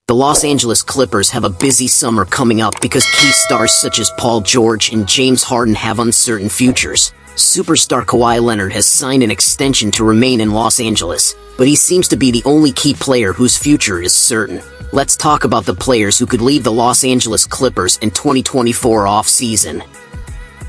The Los Angeles Clippers have a busy summer coming up because key stars such as Paul George and James Harden have uncertain futures. Superstar Kawhi Leonard has signed an extension to remain in Los Angeles, but he seems to be the only key player whose future is certain. Let's talk about the players who could leave the Los Angeles Clippers in 2024 off-season.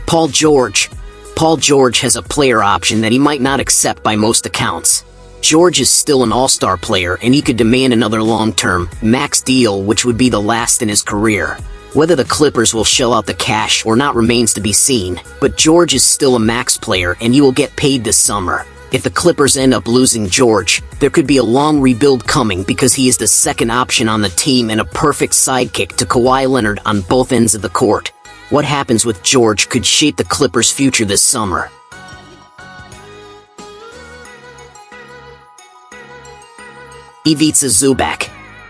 Paul George. Paul George has a player option that he might not accept by most accounts. George is still an all-star player and he could demand another long-term, max deal which would be the last in his career. Whether the Clippers will shell out the cash or not remains to be seen, but George is still a max player and he will get paid this summer. If the Clippers end up losing George, there could be a long rebuild coming because he is the second option on the team and a perfect sidekick to Kawhi Leonard on both ends of the court. What happens with George could shape the Clippers' future this summer. Ivica Zubac.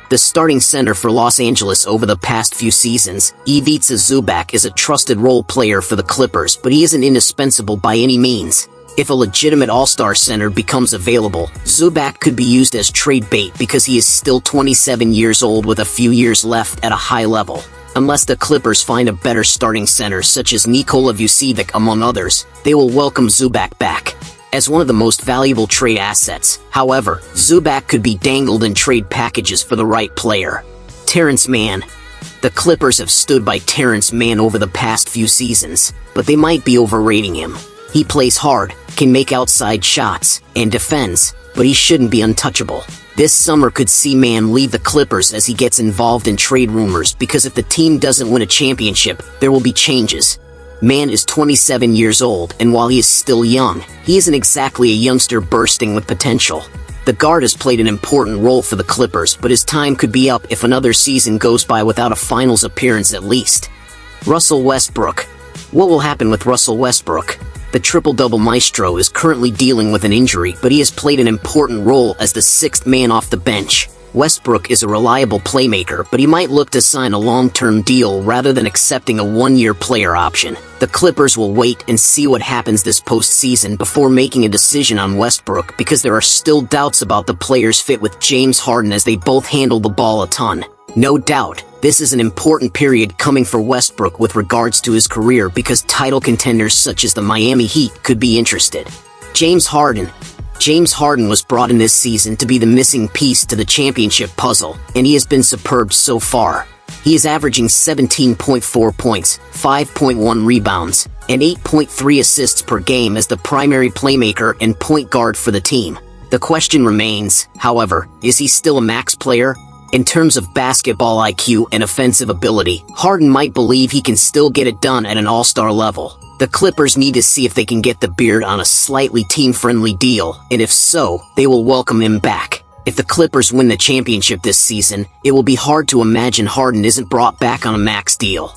The starting center for Los Angeles over the past few seasons, Ivica Zubac is a trusted role player for the Clippers, but he isn't indispensable by any means. If a legitimate all-star center becomes available, Zubac could be used as trade bait because he is still 27 years old with a few years left at a high level. Unless the Clippers find a better starting center such as Nikola Vucevic among others, they will welcome Zubac back as one of the most valuable trade assets. However, Zubac could be dangled in trade packages for the right player. Terrence Mann. The Clippers have stood by Terrence Mann over the past few seasons, but they might be overrating him. He plays hard, can make outside shots, and defends, but he shouldn't be untouchable. This summer could see Mann leave the Clippers as he gets involved in trade rumors because if the team doesn't win a championship, there will be changes. Mann is 27 years old, and while he is still young, he isn't exactly a youngster bursting with potential. The guard has played an important role for the Clippers, but his time could be up if another season goes by without a finals appearance at least. Russell Westbrook. What will happen with Russell Westbrook? The triple-double maestro is currently dealing with an injury, but he has played an important role as the sixth man off the bench. Westbrook is a reliable playmaker, but he might look to sign a long-term deal rather than accepting a one-year player option. The Clippers will wait and see what happens this postseason before making a decision on Westbrook because there are still doubts about the player's fit with James Harden as they both handle the ball a ton. No doubt, this is an important period coming for Westbrook with regards to his career because title contenders such as the Miami Heat could be interested. James Harden. James Harden was brought in this season to be the missing piece to the championship puzzle, and he has been superb so far. He is averaging 17.4 points, 5.1 rebounds, and 8.3 assists per game as the primary playmaker and point guard for the team. The question remains, however, is he still a max player? In terms of basketball IQ and offensive ability, Harden might believe he can still get it done at an all-star level. The Clippers need to see if they can get the beard on a slightly team-friendly deal, and if so, they will welcome him back. If the Clippers win the championship this season, it will be hard to imagine Harden isn't brought back on a max deal.